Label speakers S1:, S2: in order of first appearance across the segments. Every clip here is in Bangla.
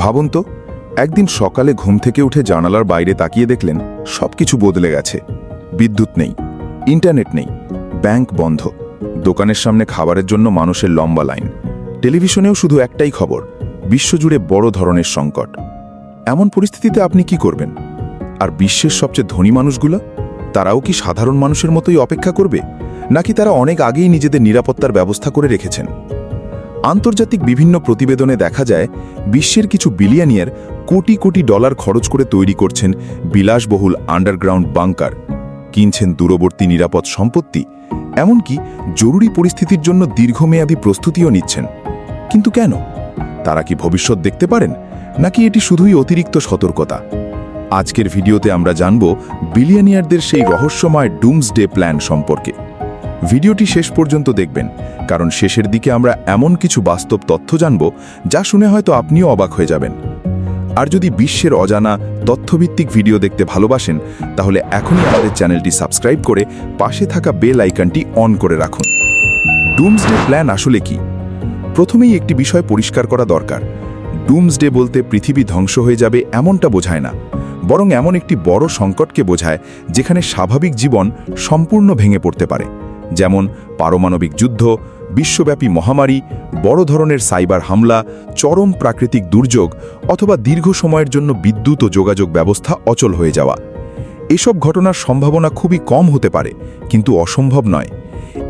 S1: ভাবুন তো, একদিন সকালে ঘুম থেকে উঠে জানালার বাইরে তাকিয়ে দেখলেন সবকিছু বদলে গেছে। বিদ্যুৎ নেই, ইন্টারনেট নেই, ব্যাংক বন্ধ, দোকানের সামনে খাবারের জন্য মানুষের লম্বা লাইন, টেলিভিশনেও শুধু একটাই খবর, বিশ্বজুড়ে বড় ধরনের সংকট। এমন পরিস্থিতিতে আপনি কি করবেন? আর বিশ্বের সবচেয়ে ধনী মানুষগুলো, তারাও কি সাধারণ মানুষের মতোই অপেক্ষা করবে, নাকি তারা অনেক আগেই নিজেদের নিরাপত্তার ব্যবস্থা করে রেখেছেন? আন্তর্জাতিক বিভিন্ন প্রতিবেদনে দেখা যায় বিশ্বের কিছু বিলিয়নিয়ার কোটি কোটি ডলার খরচ করে তৈরি করছেন বিলাসবহুল আন্ডারগ্রাউন্ড বাংকার, কিনছেন দূরবর্তী নিরাপদ সম্পত্তি, এমনকি জরুরি পরিস্থিতির জন্য দীর্ঘমেয়াদী প্রস্তুতিও নিচ্ছেন। কিন্তু কেন? তারা কি ভবিষ্যৎ দেখতে পারেন, নাকি এটি শুধুই অতিরিক্ত সতর্কতা? আজকের ভিডিওতে আমরা জানব বিলিয়নিয়ারদের সেই রহস্যময় ডুমসডে প্ল্যান সম্পর্কে। ভিডিওটি শেষ পর্যন্ত দেখবেন, কারণ শেষের দিকে আমরা এমন কিছু বাস্তব তথ্য জানব যা শুনে হয়তো আপনিও অবাক হয়ে যাবেন। আর যদি বিশ্বের অজানা তথ্যভিত্তিক ভিডিও দেখতে ভালোবাসেন, তাহলে এখনই আমাদের চ্যানেলটি সাবস্ক্রাইব করে পাশে থাকা বেল আইকনটি অন করে রাখুন। ডুমসডে প্ল্যান আসলে কি? প্রথমেই একটি বিষয় পরিষ্কার করা দরকার। ডুমসডে বলতে পৃথিবী ধ্বংস হয়ে যাবে এমনটা বোঝায় না, বরং এমন একটি বড় সংকটকে বোঝায় যেখানে স্বাভাবিক জীবন সম্পূর্ণ ভেঙে পড়তে পারে, যেমন পারমাণবিক যুদ্ধ, বিশ্বব্যাপী মহামারী, বড় ধরনের সাইবার হামলা, চরম প্রাকৃতিক দুর্যোগ, অথবা দীর্ঘ সময়ের জন্য বিদ্যুৎ ও যোগাযোগ ব্যবস্থা অচল হয়ে যাওয়া। এসব ঘটনার সম্ভাবনা খুবই কম হতে পারে, কিন্তু অসম্ভব নয়।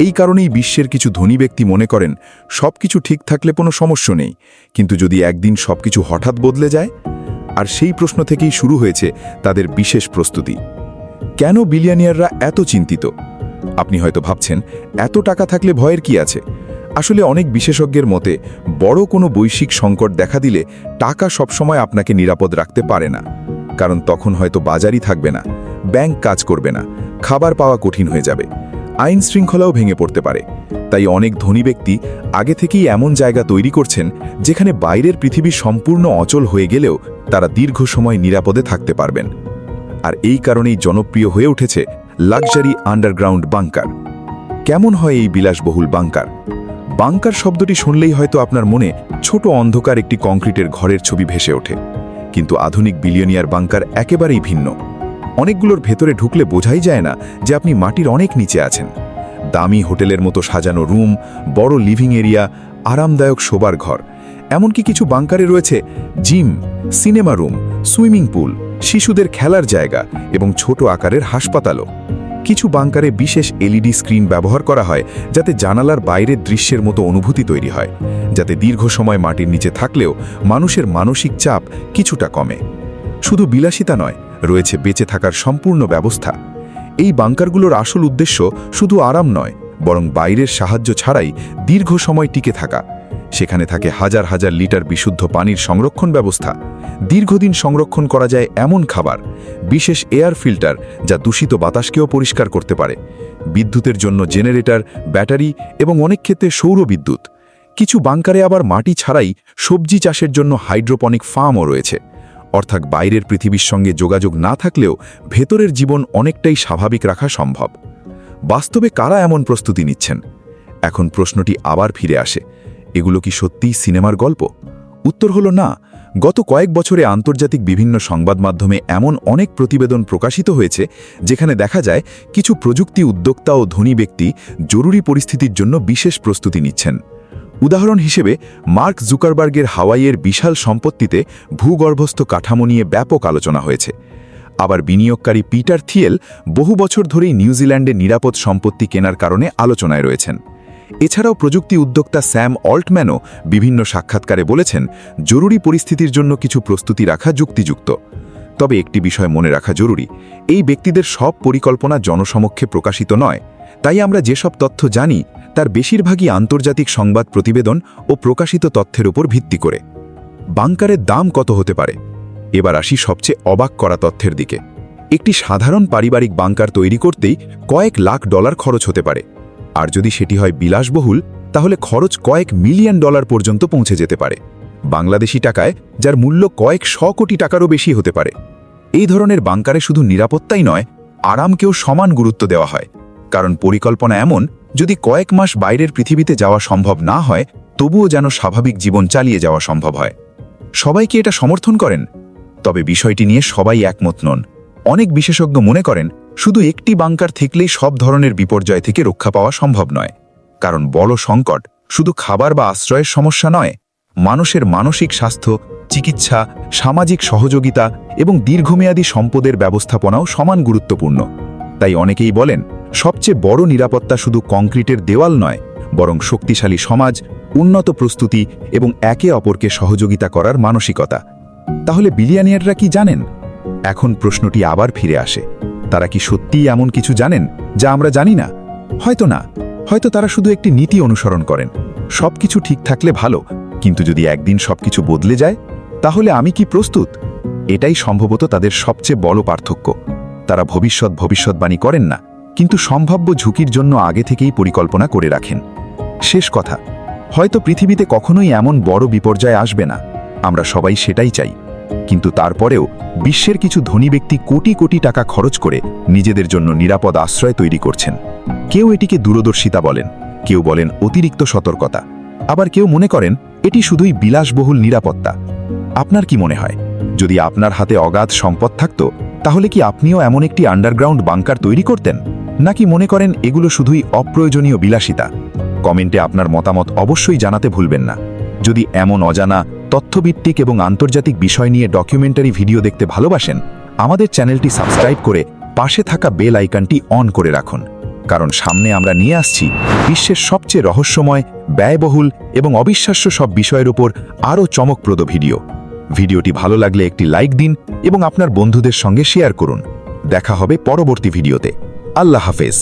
S1: এই কারণেই বিশ্বের কিছু ধনী ব্যক্তি মনে করেন সবকিছু ঠিক থাকলে কোনো সমস্যা নেই, কিন্তু যদি একদিন সবকিছু হঠাৎ বদলে যায়? আর সেই প্রশ্ন থেকেই শুরু হয়েছে তাদের বিশেষ প্রস্তুতি। কেন বিলিয়নিয়াররা এত চিন্তিত? আপনি হয়তো ভাবছেন, এত টাকা থাকলে ভয়ের কি আছে? আসলে অনেক বিশেষজ্ঞের মতে বড় কোনো বৈশ্বিক সংকট দেখা দিলে টাকা সবসময় আপনাকে নিরাপদ রাখতে পারে না। কারণ তখন হয়তো বাজারই থাকবে না, ব্যাংক কাজ করবে না, খাবার পাওয়া কঠিন হয়ে যাবে, আইন শৃঙ্খলাও ভেঙে পড়তে পারে। তাই অনেক ধনী ব্যক্তি আগে থেকেই এমন জায়গা তৈরি করছেন যেখানে বাইরের পৃথিবী সম্পূর্ণ অচল হয়ে গেলেও তারা দীর্ঘ সময় নিরাপদে থাকতে পারবেন। আর এই কারণেই জনপ্রিয় হয়ে উঠেছে লাক্সারি আন্ডারগ্রাউন্ড বাংকার। কেমন হয় এই বিলাসবহুল বাংকার? বাংকার শব্দটি শুনলেই হয়তো আপনার মনে ছোট অন্ধকার একটি কংক্রিটের ঘরের ছবি ভেসে ওঠে। কিন্তু আধুনিক বিলিয়নিয়ার বাংকার একেবারেই ভিন্ন। অনেকগুলোর ভেতরে ঢুকলে বোঝাই যায় না যে আপনি মাটির অনেক নিচে আছেন। দামি হোটেলের মতো সাজানো রুম, বড় লিভিং এরিয়া, আরামদায়ক শোবার ঘর, এমনকি কিছু বাংকারে রয়েছে gym, cinema room, swimming pool, শিশুদের খেলার জায়গা এবং ছোট আকারের হাসপাতালও। কিছু বাংকারে বিশেষ এলইডি স্ক্রিন ব্যবহার করা হয় যাতে জানালার বাইরের দৃশ্যের মতো অনুভূতি তৈরি হয়, যাতে দীর্ঘ সময় মাটির নিচে থাকলেও মানুষের মানসিক চাপ কিছুটা কমে। শুধু বিলাসিতা নয়, রয়েছে বেঁচে থাকার সম্পূর্ণ ব্যবস্থা। এই বাংকারগুলোর আসল উদ্দেশ্য শুধু আরাম নয়, বরং বাইরের সাহায্য ছাড়াই দীর্ঘ সময় টিকে থাকা। সেখানে থাকে হাজার হাজার লিটার বিশুদ্ধ পানির সংরক্ষণ ব্যবস্থা, দীর্ঘদিন সংরক্ষণ করা যায় এমন খাবার, বিশেষ এয়ার ফিল্টার যা দূষিত বাতাসকেও পরিষ্কার করতে পারে, বিদ্যুতের জন্য জেনারেটর, ব্যাটারি এবং অনেক ক্ষেত্রে সৌর বিদ্যুৎ। কিছু বাংকারে আবার মাটি ছাড়াই সবজি চাষের জন্য হাইড্রোপনিক ফার্মও রয়েছে, অর্থাৎ বাইরের পৃথিবীর সঙ্গে যোগাযোগ না থাকলেও ভেতরের জীবন অনেকটাই স্বাভাবিক রাখা সম্ভব। বাস্তবে কারা এমন প্রস্তুতি নিচ্ছেন? এখন প্রশ্নটি আবার ফিরে আসে, এগুলো কি সত্যিই সিনেমার গল্প? উত্তর হলো না। গত কয়েক বছরে আন্তর্জাতিক বিভিন্ন সংবাদ মাধ্যমে এমন অনেক প্রতিবেদন প্রকাশিত হয়েছে যেখানে দেখা যায় কিছু প্রযুক্তি উদ্যোক্তা ও ধনী ব্যক্তি জরুরি পরিস্থিতির জন্য বিশেষ প্রস্তুতি নিচ্ছেন। উদাহরণ হিসেবে মার্ক জুকারবার্গের হাওয়াইয়ের বিশাল সম্পত্তিতে ভূগর্ভস্থ কাঠামো নিয়ে ব্যাপক আলোচনা হয়েছে। আবার বিনিয়োগকারী পিটার থিয়েল বহু বছর ধরেই নিউজিল্যান্ডে নিরাপদ সম্পত্তি কেনার কারণে আলোচনায় রয়েছেন। এছাড়াও প্রযুক্তি উদ্যোক্তা স্যাম অল্টম্যানও বিভিন্ন সাক্ষাৎকারে বলেছেন জরুরি পরিস্থিতির জন্য কিছু প্রস্তুতি রাখা যুক্তিযুক্ত। তবে একটি বিষয় মনে রাখা জরুরি, এই ব্যক্তিদের সব পরিকল্পনা জনসমক্ষে প্রকাশিত নয়। তাই আমরা যেসব তথ্য জানি তার বেশিরভাগই আন্তর্জাতিক সংবাদ প্রতিবেদন ও প্রকাশিত তথ্যের উপর ভিত্তি করে। বাংকারের দাম কত হতে পারে? এবার আসি সবচেয়ে অবাক করা তথ্যের দিকে। একটি সাধারণ পারিবারিক বাংকার তৈরি করতেই কয়েক লাখ ডলার খরচ হতে পারে। আর যদি সেটি হয় বিলাসবহুল, তাহলে খরচ কয়েক মিলিয়ন ডলার পর্যন্ত পৌঁছে যেতে পারে, বাংলাদেশি টাকায় যার মূল্য কয়েক শ কোটি টাকারও বেশি হতে পারে। এই ধরনের বাংকারে শুধু নিরাপত্তাই নয়, আরামকেও সমান গুরুত্ব দেওয়া হয়। কারণ পরিকল্পনা এমন, যদি কয়েক মাস বাইরের পৃথিবীতে যাওয়া সম্ভব না হয়, তবুও যেন স্বাভাবিক জীবন চালিয়ে যাওয়া সম্ভব হয়।
S2: সবাই কি এটা সমর্থন করেন? তবে বিষয়টি নিয়ে সবাই একমত নন। অনেক বিশেষজ্ঞ মনে করেন শুধু একটি বাংকার থাকলেই সব ধরনের বিপর্যয় থেকে রক্ষা পাওয়া সম্ভব নয়। কারণ বড় সংকট শুধু খাবার বা আশ্রয়ের সমস্যা নয়, মানুষের মানসিক স্বাস্থ্য, চিকিৎসা, সামাজিক সহযোগিতা এবং দীর্ঘমেয়াদী সম্পদের ব্যবস্থাপনাও সমান গুরুত্বপূর্ণ। তাই অনেকেই বলেন সবচেয়ে বড় নিরাপত্তা শুধু কংক্রিটের দেওয়াল নয়, বরং শক্তিশালী সমাজ, উন্নত প্রস্তুতি এবং একে অপরকে সহযোগিতা করার মানসিকতা। তাহলে বিলিয়নিয়াররা কি জানেন? এখন প্রশ্নটি আবার ফিরে আসে, তারা কি সত্যিই এমন কিছু জানেন যা আমরা জানি না? হয়তো না, হয়তো তারা শুধু একটি নীতি অনুসরণ করেন, সবকিছু ঠিক থাকলে ভালো, কিন্তু যদি একদিন সবকিছু বদলে যায়, তাহলে আমি কি প্রস্তুত? এটাই সম্ভবত তাদের সবচেয়ে বড় পার্থক্য। তারা ভবিষ্যৎবাণী করেন না, কিন্তু সম্ভাব্য ঝুঁকির জন্য আগে থেকেই পরিকল্পনা করে রাখেন। শেষ কথা, হয়তো পৃথিবীতে কখনোই এমন বড় বিপর্যয় আসবে না, আমরা সবাই সেটাই চাই। কিন্তু তারপরেও বিশ্বের কিছু ধনী ব্যক্তি কোটি কোটি টাকা খরচ করে নিজেদের জন্য নিরাপদ আশ্রয় তৈরি করছেন। কেউ এটিকে দূরদর্শিতা বলেন, কেউ বলেন অতিরিক্ত সতর্কতা, আবার কেউ মনে করেন এটি শুধুই বিলাসবহুল নিরাপত্তা। আপনার কি মনে হয়, যদি আপনার হাতে অগাধ সম্পদ থাকত, তাহলে কি আপনিও এমন একটি আন্ডারগ্রাউন্ড বাংকার তৈরি করতেন? নাকি মনে করেন এগুলো শুধুই অপ্রয়োজনীয় বিলাসিতা? কমেন্টে আপনার মতামত অবশ্যই জানাতে ভুলবেন না। যদি এমন অজানা, তথ্যভিত্তিক এবং আন্তর্জাতিক বিষয় নিয়ে ডকুমেন্টারি ভিডিও দেখতে ভালোবাসেন, আমাদের চ্যানেলটি সাবস্ক্রাইব করে পাশে থাকা বেল আইকনটি অন করে রাখুন। কারণ সামনে আমরা নিয়ে আসছি বিশ্বের সবচেয়ে রহস্যময়, ব্যয়বহুল এবং অবিশ্বাস্য সব বিষয়ের উপর আরও চমকপ্রদ ভিডিও। ভিডিওটি ভালো লাগলে একটি লাইক দিন এবং আপনার বন্ধুদের সঙ্গে শেয়ার করুন। দেখা হবে পরবর্তী ভিডিওতে। আল্লাহ হাফেজ।